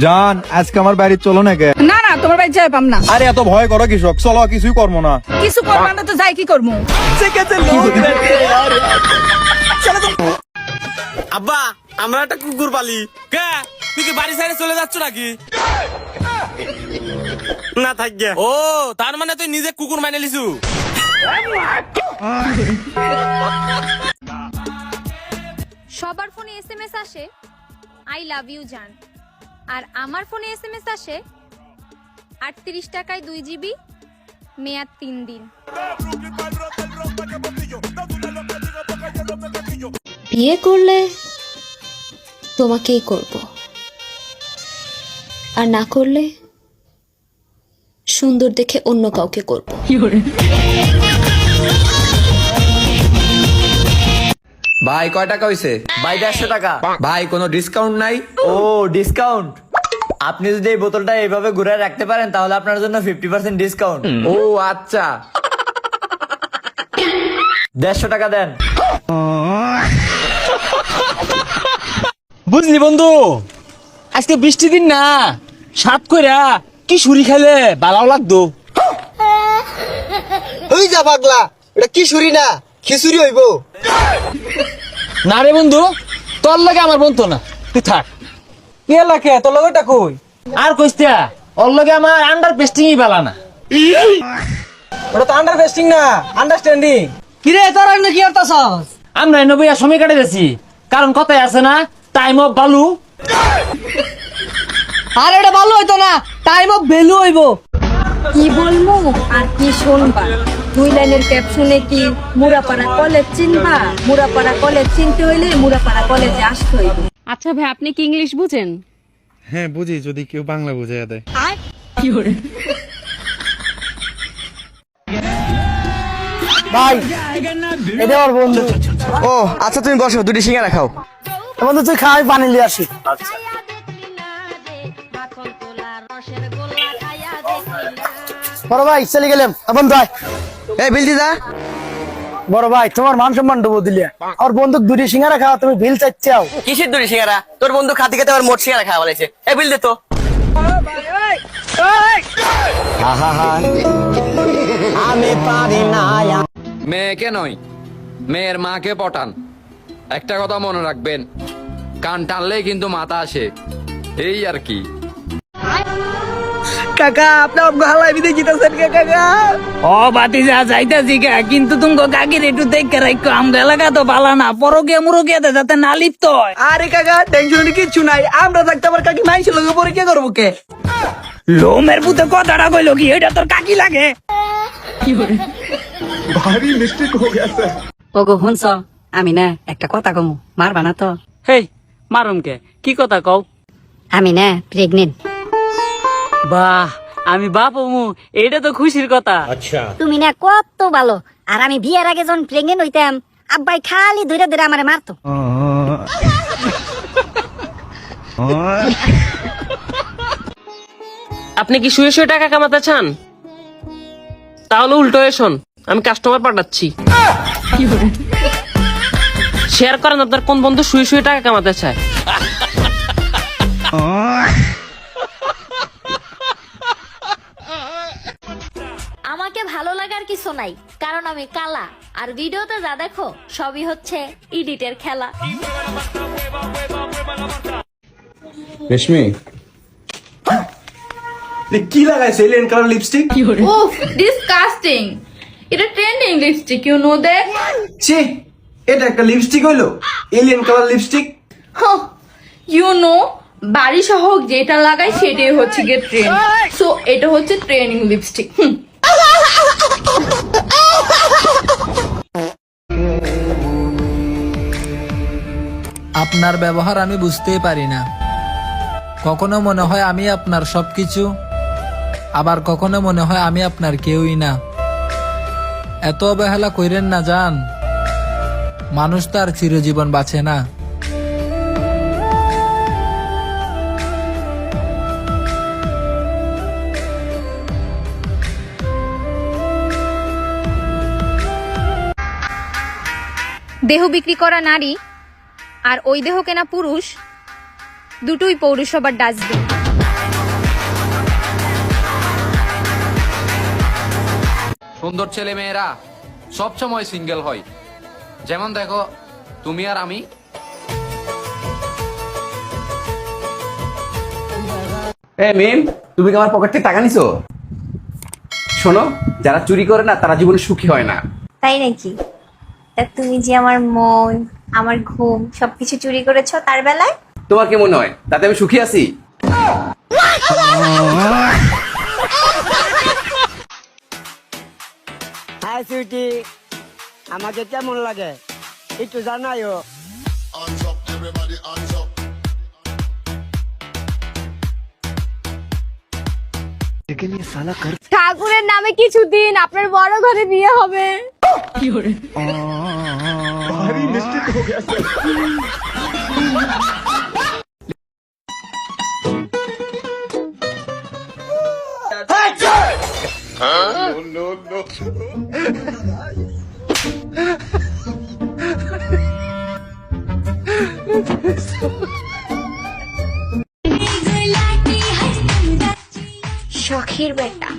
জান আজকে আমার বাড়ি চলো না কে? না না, তোমার বাড়ি যাই পাম না। আরে এত ভয় করো কৃষক, চলো কিছুই করবো না। কিছু করবো না তো যাই কি করবো? আব্বা আমরা একটা কুকুর পালি। কে তুই কি বাড়ি সাইডে চলে যাচ্ছ নাকি? না থাক গে। ও তার মানে তুই নিজে কুকুর মানে লিছু। সবার ফোনে এসএমএস আসে আই লাভ ইউ জান, আর আমার ফোনে এসএমএস আসে 38 টাকায় 2 জিবি, মেয়াদ 3 দিন। বিয়ে করলে তোমাকেই করব, আর না করলে সুন্দর দেখে অন্য কাউকে করব। ভাই কয় টাকা হইছে? ভাই 150 টাকা। ভাই কোনো ডিসকাউন্ট নাই? ও ডিসকাউন্ট, আপনি যদি এই বোতলটা এইভাবে ঘুরে রাখতে পারেন তাহলে আপনার জন্য 50% ডিসকাউন্ট। ও আচ্ছা, 150 টাকা দেন। বুঝলি বন্ধু, আজকে বৃষ্টি দিন না, সাত কইরা কি সুরি খেলে ভালো লাগতো। ওই যা পাগলা, এটা কি শুরি না খিচুড়ি হইব। না রে বন্ধু, তোর লাগে আমার বন্ধু না, তুই থাক। কি লাগে তোর লগে টা কই? আর কইস্তা ওর লগে আমার আন্ডার পেস্টিংই বালা না। ওটা তো আন্ডার বেস্টিং না, আন্ডারস্ট্যান্ডিং। কিরে তোর না কি করতাছস? আমরা 90 সময় কাটে যাচ্ছি, কারণ কথাই আছে না, টাইম অফ বালু। আর এটা ভালো হইতো না, টাইম অফ ভ্যালু হইব। কি বলবো আর কি শুনবা? 2 লাইনের ক্যাপশনে কি মুরাপাড়া কলেজ চিনবা? মুরাপাড়া কলেজ চিনতে হইলে মুরাপাড়া কলেজে আসতে হইবে। আচ্ছা ভাই, আপনি কি ইংলিশ বুঝেন? হ্যাঁ বুঝি, যদি কেউ বাংলা বুঝাইয়া দেয়। ভাই এটা আমার বন্ধু। ও আচ্ছা তুমি বসো, দুটি সিঙ্গারা খাও। বন্ধু তুই খা, আমি পানি নিয়ে আসি। বড় ভাই চলে গেলাম। বন্ধু ভাই এই বিল দি দা। বড় ভাই তোমার মান সম্মান ডুবো দিলে। আর বন্ধু দুটি সিঙ্গারা খাও, তুমি বিল চাচ্ছাও। কিসের দড়ি সিঙ্গারা? তোর বন্ধু খাতে খাতে আমার মোট সিঙ্গারা খাওয়া বলেছে। এই বিল দে তো। আমি পারি না। মেয়েকে নয়, মেয়ের মাকে পটান। একটা কথা মনে রাখবেন, কান টানলেই কিন্তু মাথা আসে, এই আর কি। কাকা আপনি গালাই বিদে জিতাছেন কে কাকা? ও বাতিজা যাইতাছি কা, কিন্তু তুমি কাকির একটু দেখে রাখো, আমগা এলাকা তো বালা না, পরকে মুরকে যাতে না লিপ্ত হয়। আরে কাকা টেনশন কিচ্ছু নাই, আমরা থাকতে আবার কাকি মাইছে লগে পরীক্ষা করবো কে? লোমের পুতে কথাটা কইলো কি, এটা তোর কাকি লাগে? ভারী মিস্টেক হয়ে গেছে। ওগো শুনছ, আমি না একটা কথা কমু, মারবা না তো? হেই মারুমকে, কি কথা কও? আমি না প্রেগনেন্ট। বাহ, আমি বাপ হমু, এটা তো খুশির কথা। তুমি না কত ভালো, আর আমি বিয়ের আগে যখন প্রেগনেন্ট হইতাম আব্বাই খালি ধরে ধরে আমারে মারতো। আপনি কি শুয়ে শুয়ে টাকা কামাতে চান? তাহলে উল্টো শোন, আমি কাস্টমার পাঠাচ্ছি। শেয়ার করেন আপনার কোন বন্ধু শুয়ে শুয়ে টাকা কামাতে চায়। আমাকে ভালো লাগার কিছু নাই, কারণ আমি কালা, আর ভিডিওতে যা দেখো সবই হচ্ছে এডিটের খেলা। রেশমি কি লাগাইছে এলিয়েন কালার লিপস্টিক? উফ ডিসকাস্টিং, এটা trending lipstick, you know that? ছি, এটা একটা লিপস্টিক হইলো? Alien colour lipstick? You know, বাড়ি সহ যেটা লাগাই সেটাই হচ্ছে গিয়ে ট্রেন্ড, সো এটা হচ্ছে ট্রেন্ডিং লিপস্টিক। আপনার ব্যবহার আমি বুঝতেই পারি না, কখনো মনে হয় আমি আপনার সবকিছু, আবার কখনো মনে হয় আমি আপনার কেউই না। এত অবহেলা কইরেন না জান, মানুষ তার চিরজীবন বাঁচে না। দেহ বিক্রি করা নারী আর ওই দেহ কেনা পুরুষ দুটোই পৌরসভার ডাস্টবিন। সুন্দর ছেলে মেয়েরা সবসময় সিঙ্গেল হয়, যেমন দেখো তুমি আর আমি। মিম, তুমি কি আমার পকেট থেকে টাকা নিছো? শোনো, যারা চুরি করে না তারা জীবনে সুখী হয় না। তাই নাকি? তা তুমি যে আমার মন, আমার ঘুম সবকিছু চুরি করেছো তার বেলায়? তোমার কি মনে হয় তাতে আমি সুখী আছি? হাই সুইটি, আমাকে কেমন লাগে একটু জানাইও। ঠাকুরের নামে কিছুদিন আপনার বড় ঘরে বিয়ে হবে। भारी मिस्टेक हो गया सर। শখের বেটা,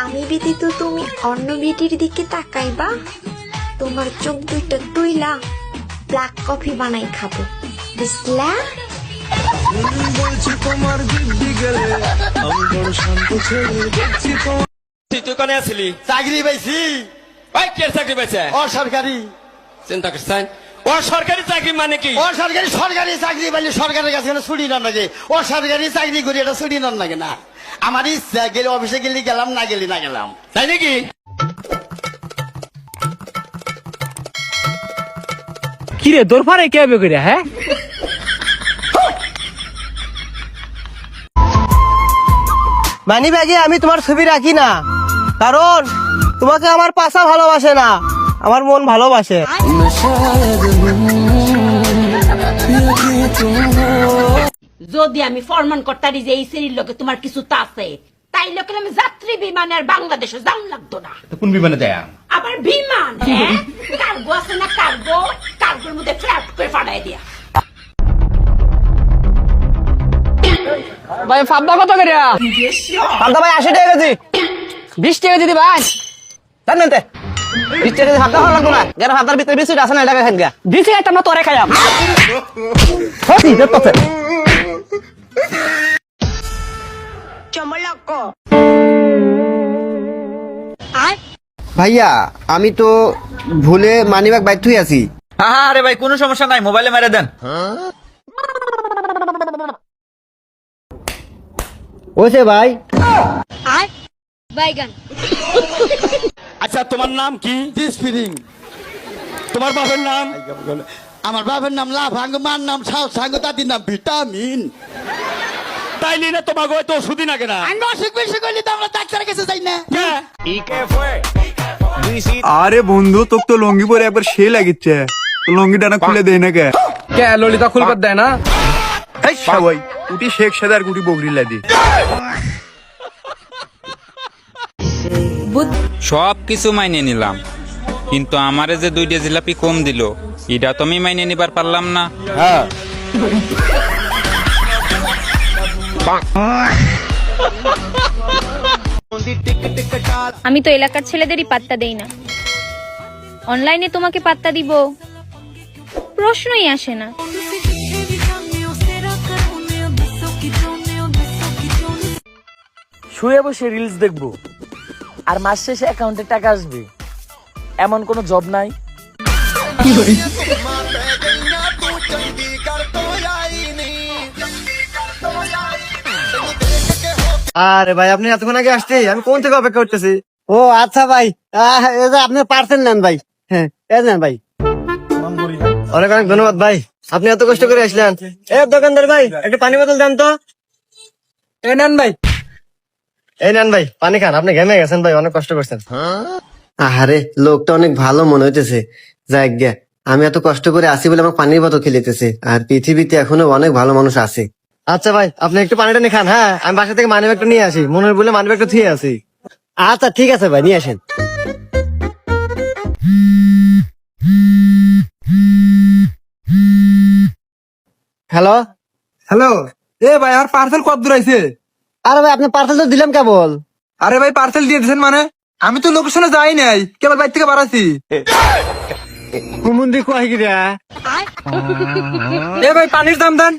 আমি ব্যতীত তুমি অন্য বেটির দিকে তাকাইবা, তোমার চোখ দুইটা তুইলা ব্ল্যাক কফি বানাই খাবো, বুঝলা? তুই কোনে আসলি? চাকরি পাইছি। ভাই কে চাকরি পাইছে? অসরকারি। চিন্তা করছেন ও সরকারি চাকরি মানে কি? অসরকারি সরকারি চাকরি পাইলে সরকারের কাছে ছুটি নন লাগে। অসরকারি চাকরি করি এটা ছুটি নন লাগে না। আমার ইচ্ছা গেলে অফিসে গেলে গেলাম, না গেলে না গেলাম। তাই নাকি? কিরে তোর ফারে কে হবে কইরা? হ্যাঁ, মানি ব্যাগে আমি তোমার ছবি রাখি না, কারণ তোমাকে আমার পাশা ভালোবাসে না, আমার মন ভালোবাসে। যদি আমি ফরমান করতারি যে এই সিরির লোকে তোমার কিছু আছে, তাই লোকে আমি যাত্রী বিমানে আর বাংলাদেশে যাওয়া লাগতো না। কোন বিমানে যায়? আবার বিমান, হ্যাঁ, কার্গো আছে না, কার্গো, কার্গোর মধ্যে ফ্ল্যাট করে ফাটাই দিয়া। ভাই ফাবদা কত করে? ফালদা ভাই 80 টাকা কেজি। 20 টাকা দিদি ভাই। জান নাতে 20 টাকা কেজি ফালদা ভালো লাগতো না, যারা ফালদার ভিতরে বিস্কুট আছে না এটা খান গা। দিছি একটা না তোরে খাইয়াম। হতি দেখতে ভাইয়া, আমি তো ভুলে মানিব্যাগ বাইর থুই আছি। আরে ভাই কোনো সমস্যা নাই, মোবাইলে মেরে দেন। ওছে ভাই। বাইগান। আচ্ছা তোমার নাম কি? দিসফিরিং। তোমার বাবার নাম? আমার বাবার নাম লাভাঙ্গ, মার নাম সাউ সাঙ্গ, দাদির নাম ভিটামিন। তাইলি না তোমাকে হয়তো ওষুধই না কেনা। আমি অসুখ বিসুখ হইলে তো আমরা ডাক্তারের কাছে যাই না। আরে বন্ধু, তোকে তো লঙ্গি পরে একবার সে লাগিচ্ছে, তো লঙ্গিটা না খুলে দেয় না কে? কে ললিতা খুলবার দেয় না? এই সবাই উটি শেখ সাদার গুটি বগরি লাদি। সব কিছু মাইনে নিলাম, কিন্তু আমারে যে 2টা জিলাপি কম দিল, এটা তো আমি মাইনে নিবার পারলাম না। আমি তো এলাকার ছেলেদেরই পাত্তা দেই না, অনলাইনে তোমাকে পাত্তা দিব প্রশ্নই আসে না। শুয়ে বসে রিলস দেখবো আর মাস শেষে অ্যাকাউন্টে টাকা আসবে, এমন কোনো জব নাই? আরে ভাই, আপনি এতক্ষণ আগে আসছে, আমি কোন থেকে অপেক্ষা করতেছি। ও আচ্ছা ভাই, এই যে আপনি পার্সেল নেন ভাই। হ্যাঁ, এই নেন ভাই। অনেক অনেক ধন্যবাদ ভাই, আপনি এত কষ্ট করে আসলেন। এ দোকানদার ভাই, একটু পানি বোতল দেন তো। এই নেন ভাই। এই নেন ভাই, পানি খান, আপনি ঘেমে গেছেন ভাই, অনেক কষ্ট করছেন। আরে লোকটা অনেক ভালো মনে হইতেছে। যাই গে, আমি এত কষ্ট করে আসি বলে আমার পানির বোতল খেলিতেছে, আর পৃথিবীতে এখনো অনেক ভালো মানুষ আছে। আচ্ছা ভাই, আপনি একটু পানিটা নিয়ে খান। হ্যাঁ, আমি বাসা থেকে মানি ব্যাগটা নিয়ে আসি, মনে বলে মানি ব্যাগটা থুয়ে আসি। আচ্ছা ঠিক আছে ভাই, নিয়ে আসেন। হ্যালো হ্যালো, এ ভাই আর পার্সেল কত দূর আইছে? আরে ভাই, আপনি পার্সেল তো দিলাম কেবল। আরে ভাই পার্সেল দিয়ে দিয়েছেন মানে? আমি তো লোকেশনে যাই নাই কেবল বাইর থেকে বাড়াছি। কুমুন্দি কয় গিরা এ ভাই পানির দাম দেন।